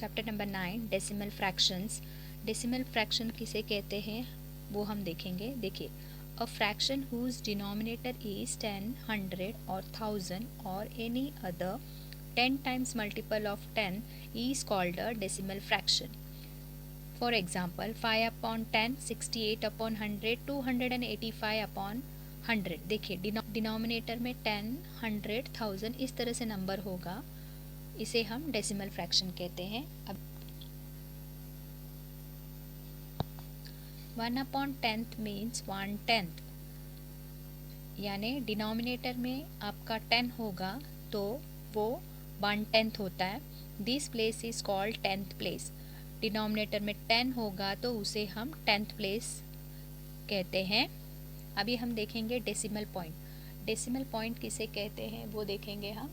Chapter number 9 decimal fractions. Decimal fraction किसे कहते हैं वो हम देखेंगे। देखिए, a fraction whose denominator is 10, 100 और 1000 और any other 10 times multiple of 10 is called a decimal fraction. For example, 5 upon 10, 68 upon 100, 285 upon 100। देखिए, डिनोमिनेटर में 10, 100, 1000 इस तरह से नंबर होगा, इसे हम डेसिमल फ्रैक्शन कहते हैं। अब 1 अपॉन 10th मीन्स 1/10, यानी डिनोमिनेटर में आपका 10 होगा तो वो 1/10 होता है। This place is called 10th place. Denominator में 10 होगा तो उसे हम 10th प्लेस कहते हैं। अभी हम देखेंगे डेसिमल पॉइंट। डेसिमल पॉइंट किसे कहते हैं वो देखेंगे हम।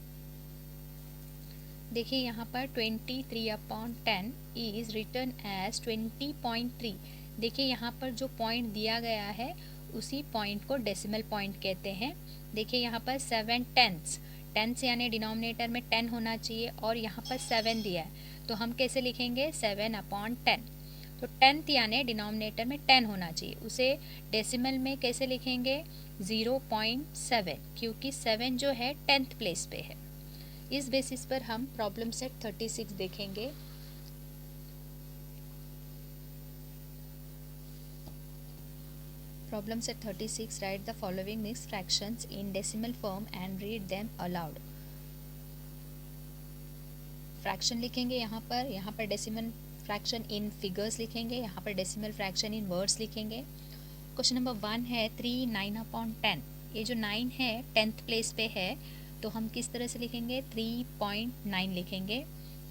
देखिए, यहाँ पर 23 अपॉन 10 इज रिटर्न एज 20.3। देखिए, यहाँ पर जो पॉइंट दिया गया है उसी पॉइंट को डेसिमल पॉइंट कहते हैं। देखिए, यहाँ पर 7/10, 10 यानी डिनोमिनेटर में 10 होना चाहिए और यहाँ पर 7 दिया है तो हम कैसे लिखेंगे 7 अपॉन 10। तो 10th यानी डिनोमिनेटर में 10 होना चाहिए, उसे डेसिमल में कैसे लिखेंगे 0.7, क्योंकि 7 जो है 10th प्लेस पे है। इस बेसिस पर हम प्रॉब्लम सेट 36 देखेंगे। Problem set 36, right the following mixed fractions in decimal form and read them allowed. Fraction लिखेंगे यहाँ पर डेसिमल फ्रैक्शन इन फिगर्स लिखेंगे, यहाँ पर डेसिमल फ्रैक्शन इन वर्ड्स लिखेंगे। क्वेश्चन नंबर 1 है 3, 9 अपॉन 10। ये जो 9 है 10th प्लेस पे है तो हम किस तरह से लिखेंगे 3.9 लिखेंगे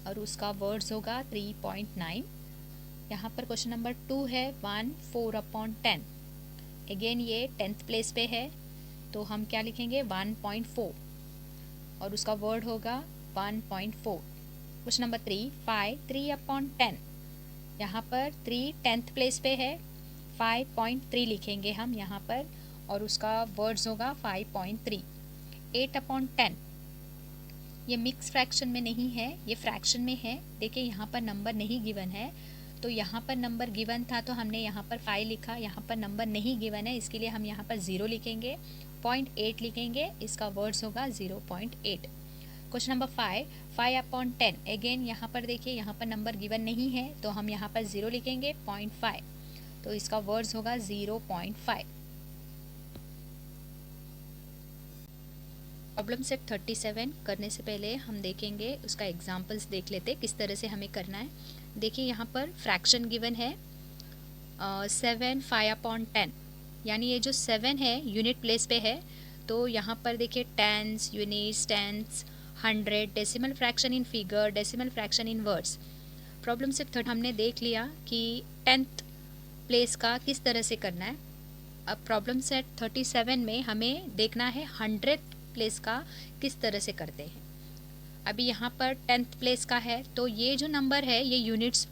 और उसका वर्ड्स होगा 3.9। यहाँ पर क्वेश्चन नंबर 2 है 1, 4 अपॉन 10। अगेन ये 10th प्लेस पे है तो हम क्या लिखेंगे 1.4 और उसका वर्ड होगा 1.4। Question number 3, 5, 3 upon 10। यहाँ पर 3 10th प्लेस पे है, 5.3 लिखेंगे हम यहाँ पर और उसका वर्ड्स होगा 5.3। 8 अपॉन 10, ये मिक्स फ्रैक्शन में नहीं है, ये फ्रैक्शन में है। देखिए, यहाँ पर नंबर नहीं गिवन है तो यहाँ पर नंबर गिवन था तो हमने यहाँ पर 5 लिखा, यहाँ पर नंबर नहीं गिवन है इसके लिए हम यहाँ पर 0 लिखेंगे, 0.8 लिखेंगे, इसका वर्ड्स होगा 0.8। Question number 5, 5 upon 10। अगेन यहाँ पर देखिए, यहाँ पर नंबर गिवन नहीं है तो हम यहाँ पर 0 लिखेंगे, 0.5, तो इसका वर्ड्स होगा 0.5। प्रॉब्लम सेट 37 करने से पहले हम देखेंगे उसका एग्जाम्पल्स देख लेते किस तरह से हमें करना है। देखिए, यहाँ पर फ्रैक्शन गिवन है 7, 5 अपॉन 10, यानी ये जो 7 है यूनिट प्लेस पे है तो यहाँ पर देखिए tens, units, tens, 100, decimal fraction in figure, decimal fraction in words. Problem set 30 हमने देख लिया कि 10th प्लेस का किस तरह से करना है। अब प्रॉब्लम सेट 37 में हमें देखना है 100th प्लेस का किस तरह से करते हैं। अभी यहाँ पर 10th प्लेस का है तो ये जो नंबर है ये यूनिट्स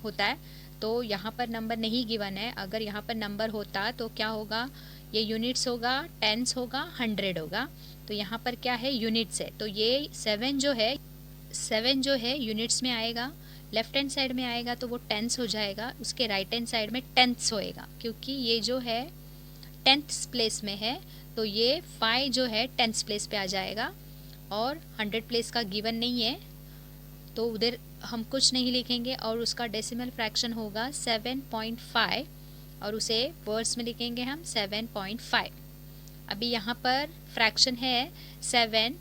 होता है तो यहाँ पर नंबर नहीं गिवन है। अगर यहाँ पर नंबर होता तो क्या होगा, ये यूनिट्स होगा, टेंस होगा, 100 होगा, तो यहाँ पर क्या है यूनिट्स है तो ये 7 जो है यूनिट्स में आएगा, लेफ्ट हैंड साइड में आएगा तो वो टेंस हो जाएगा, उसके राइट हैंड साइड में टेंथ्स होएगा क्योंकि ये जो है 10th प्लेस में है तो ये 5 जो है 10th प्लेस पे आ जाएगा और 100 प्लेस का गिवन नहीं है तो उधर हम कुछ नहीं लिखेंगे और उसका डेसिमल फ्रैक्शन होगा 7.5 और उसे वर्ड्स में लिखेंगे हम 7.5। अभी यहाँ पर फ्रैक्शन है 7,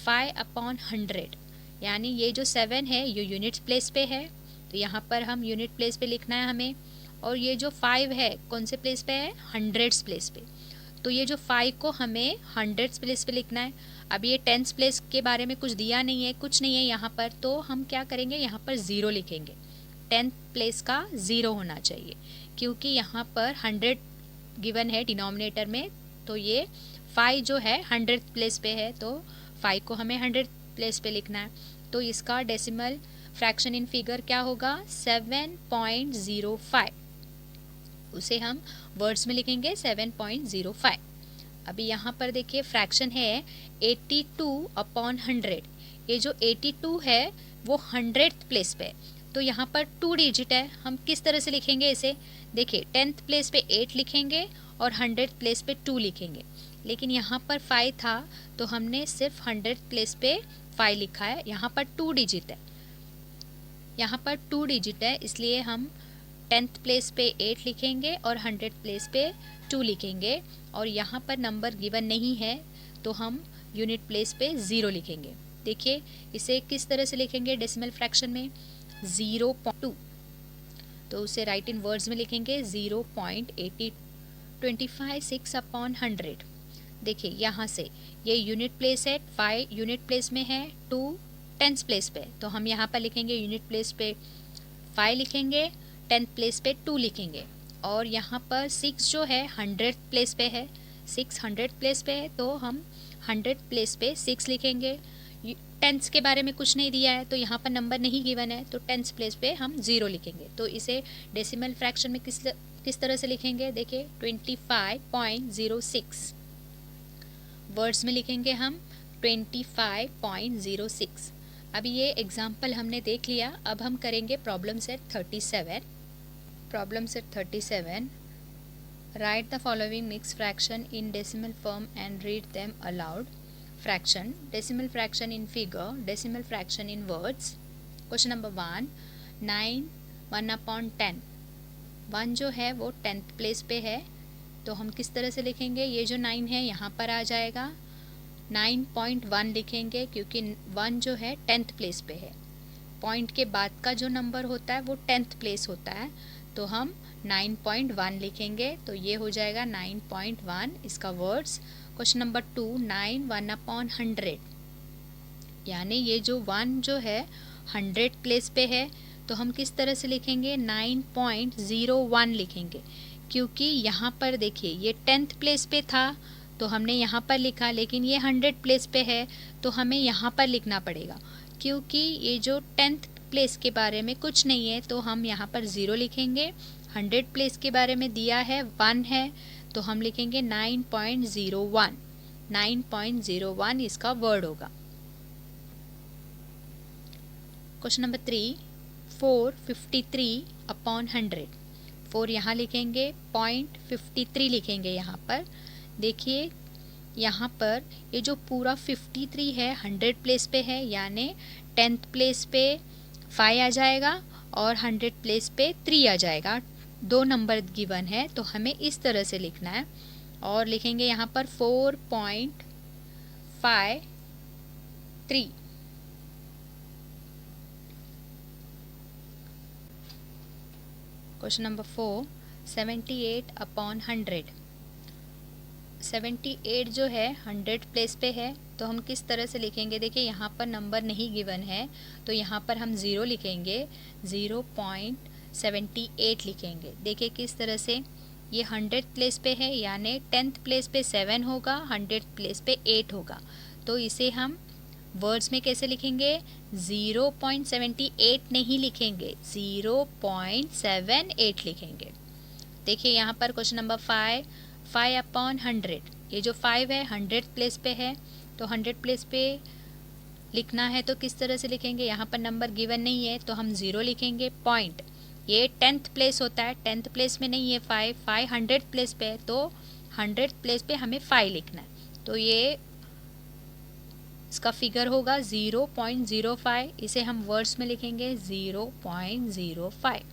5 अपॉन 100, यानी ये जो 7 है ये यूनिट प्लेस पे है तो यहाँ पर हम यूनिट प्लेस पे लिखना है हमें, और ये जो 5 है कौन से प्लेस पे है 100th प्लेस पे, तो ये जो 5 को हमें 100th प्लेस पे लिखना है। अब ये 10th प्लेस के बारे में कुछ दिया नहीं है, कुछ नहीं है यहाँ पर, तो हम क्या करेंगे यहाँ पर 0 लिखेंगे। 10th प्लेस का 0 होना चाहिए क्योंकि यहाँ पर 100 गिवन है डिनोमिनेटर में तो ये 5 जो है 100th प्लेस पे है तो 5 को हमें 100th प्लेस पे लिखना है। तो इसका डेसिमल फ्रैक्शन इन फिगर क्या होगा 7.05, उसे हम वर्ड्स में लिखेंगे 7.05। अभी यहाँ पर देखिए फ्रैक्शन है 82 अपॉन 100। ये जो 82 है वो 100th प्लेस पे है। तो यहाँ पर 2 डिजिट है, हम किस तरह से लिखेंगे इसे? देखिए 10th प्लेस पे 8 लिखेंगे और 100th प्लेस पे 2 लिखेंगे, लेकिन यहाँ पर 5 था तो हमने सिर्फ 100th प्लेस पे 5 लिखा है। यहाँ पर 2 डिजिट है, यहाँ पर 2 डिजिट है, इसलिए हम 10th प्लेस पे 8 लिखेंगे और 100th प्लेस पे 2 लिखेंगे। और यहाँ पर नंबर गिवन नहीं है तो हम यूनिट प्लेस पे 0 लिखेंगे। देखिए इसे किस तरह से लिखेंगे डेसिमल फ्रैक्शन में? 0.2, तो उसे राइट इन वर्ड्स में लिखेंगे 0.256/100। देखिए यहाँ से ये यूनिट प्लेस है, 5 यूनिट प्लेस में है, 2 टेंथ प्लेस पे, तो हम यहाँ पर लिखेंगे यूनिट प्लेस पे 5 लिखेंगे, 10th प्लेस पे 2 लिखेंगे। और यहाँ पर 6 जो है 100th प्लेस पे है, 6 100th प्लेस पे है तो हम 100th प्लेस पे 6 लिखेंगे। टेंथ्स के बारे में कुछ नहीं दिया है तो यहाँ पर नंबर नहीं गिवन है, तो 10th प्लेस पे हम 0 लिखेंगे। तो इसे डेसिमल फ्रैक्शन में किस तरह से लिखेंगे? देखिए 25.06 वर्ड्स में लिखेंगे हम 25.06। अभी ये एग्जाम्पल हमने देख लिया, अब हम करेंगे problem set 37। Problem set 37, right the following mix fraction in decimal form and read them allowed. Fraction, decimal fraction in figure, decimal fraction in words. Question number 1, 9 1/10। 1 जो है वो 10th प्लेस पे है, तो हम किस तरह से लिखेंगे? ये जो 9 है यहाँ पर आ जाएगा, 9.1 लिखेंगे क्योंकि 1 जो है 10th प्लेस पे है। पॉइंट के बाद का जो नंबर होता है वो 10th प्लेस होता है, तो हम 9.1 लिखेंगे, तो ये हो जाएगा 9.1 इसका वर्ड्स। क्वेश्चन नंबर 2, 9 1/100, यानी ये जो 1 जो है 100 प्लेस पे है, तो हम किस तरह से लिखेंगे? 9.01 लिखेंगे, क्योंकि यहाँ पर देखिए ये 10th प्लेस पे था तो हमने यहाँ पर लिखा, लेकिन ये 100 प्लेस पे है तो हमें यहाँ पर लिखना पड़ेगा, क्योंकि ये जो 10th प्लेस के बारे में कुछ नहीं है तो हम यहाँ पर 0 लिखेंगे। 100 प्लेस के बारे में दिया है 1 है तो हम लिखेंगे 9.01। 9.01 इसका वर्ड होगा। Question number 3, 453/100। 4 यहाँ लिखेंगे, 0.53 लिखेंगे यहाँ पर। देखिए यहाँ पर ये जो पूरा 53 है 100 प्लेस पे है, यानी 10th प्लेस पे 5 आ जाएगा और 100 प्लेस पे 3 आ जाएगा। 2 नंबर गिवन है तो हमें इस तरह से लिखना है और लिखेंगे यहाँ पर 4.53। Question number 4, 78/100। 78 जो है 100 प्लेस पे है तो हम किस तरह से लिखेंगे? देखिए यहाँ पर नंबर नहीं गिवन है तो यहाँ पर हम 0 लिखेंगे, 0.78 लिखेंगे। देखिए किस तरह से, ये 100 प्लेस पे है यानी 10th प्लेस पे 7 होगा, 100 प्लेस पे 8 होगा, तो इसे हम वर्ड्स में कैसे लिखेंगे? 0.78 नहीं लिखेंगे, 0.78 लिखेंगे। देखिए यहाँ पर क्वेश्चन नंबर 5, 5/100। ये जो 5 है 100 प्लेस पे है तो 100 प्लेस पे लिखना है तो किस तरह से लिखेंगे? यहाँ पर नंबर गिवन नहीं है तो हम 0 लिखेंगे। पॉइंट, ये 10th प्लेस होता है, 10th प्लेस में नहीं है 5, 5 100 प्लेस पे है तो 100 प्लेस पे हमें 5 लिखना है, तो ये इसका फिगर होगा 0.05। इसे हम वर्ड्स में लिखेंगे 0.05।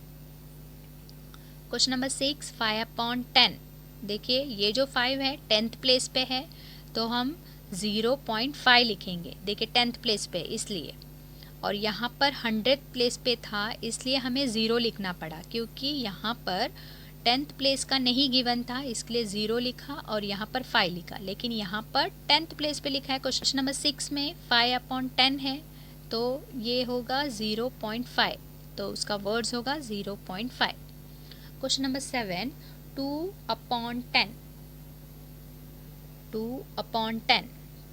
Question number 6, 5/10। देखिए ये जो 5 है 10th प्लेस पे है तो हम 0.5 लिखेंगे। देखिए 10th प्लेस पे इसलिए, और यहाँ पर 100 प्लेस पे था इसलिए हमें 0 लिखना पड़ा, क्योंकि यहाँ पर 10th प्लेस का नहीं गिवन था इसलिए 0 लिखा और यहाँ पर 5 लिखा, लेकिन यहाँ पर 10th प्लेस पे लिखा है। क्वेश्चन नंबर 6 में 5/10 है तो ये होगा 0.5, तो उसका वर्ड्स होगा 0.5। Question number 7, 2/10। 2/10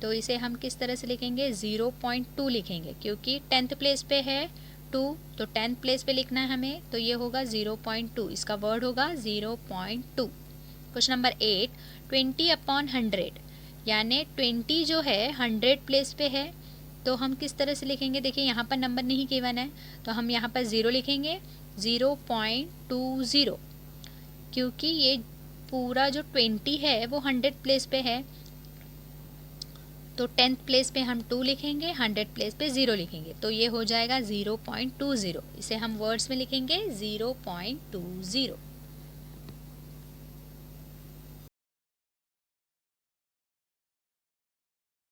तो इसे हम किस तरह से लिखेंगे? 0.2 लिखेंगे, क्योंकि 10th प्लेस पे है 2 तो 10th प्लेस पे लिखना है हमें, तो ये होगा 0.2, इसका वर्ड होगा 0.2। Question number 8, 20/100। यानी 20 जो है 100 प्लेस पे है तो हम किस तरह से लिखेंगे, देखिए यहाँ पर नंबर नहीं गिवन है तो हम यहाँ पर 0 लिखेंगे, 0.20, क्योंकि ये पूरा जो 20 है वो 100 प्लेस पे है, तो 10th प्लेस पे हम 2 लिखेंगे, 100 प्लेस पे 0 लिखेंगे, तो ये हो जाएगा 0.20। इसे हम वर्ड्स में लिखेंगे 0.20।